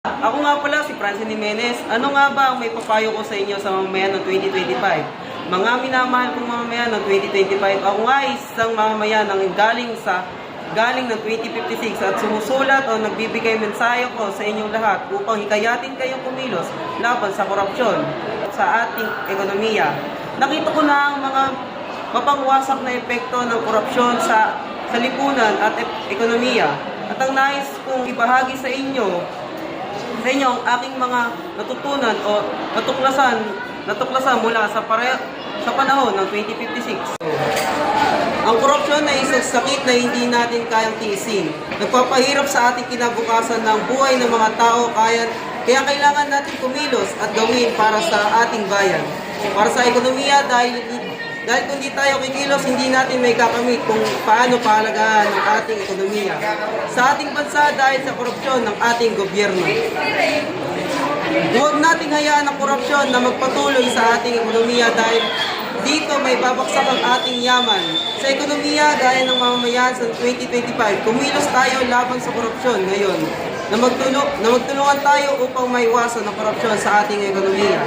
Ako nga pala si Francine Jimenez. Ano nga ba ang may papayo ko sa inyo sa mamamayan ng 2025? Mga minamahal kong mamamayan ng 2025, ako nga isang mamamayan ng galing ng 2056 at sumusulat o nagbibigay mensahe ko sa inyong lahat upang hikayatin kayong kumilos laban sa korupsyon sa ating ekonomiya. Nakita ko na ang mga mapangwasak na epekto ng korupsyon sa lipunan at ekonomiya. At ang nais kong ibahagi sa inyo ang aking mga natutunan o natuklasan mula sa panahon ng 2056. Ang korupsyon ay isang sakit na hindi natin kayang tiisin. Nagpapahirap sa ating kinabukasan ng buhay ng mga tao, kaya kailangan natin kumilos at gawin para sa ating bayan. Para sa ekonomiya, dahil kung di tayo kikilos, hindi natin may kakamit kung paano pahalagahan ang ating ekonomiya sa ating bansa dahil sa korupsyon ng ating gobyerno. Huwag nating hayaan ang korupsyon na magpatuloy sa ating ekonomiya dahil dito may babaksak ang ating yaman. Sa ekonomiya, gaya ng mamamayan sa 2025, kumilos tayo laban sa korupsyon ngayon na magtulungan tayo upang maiwasan ang korupsyon sa ating ekonomiya.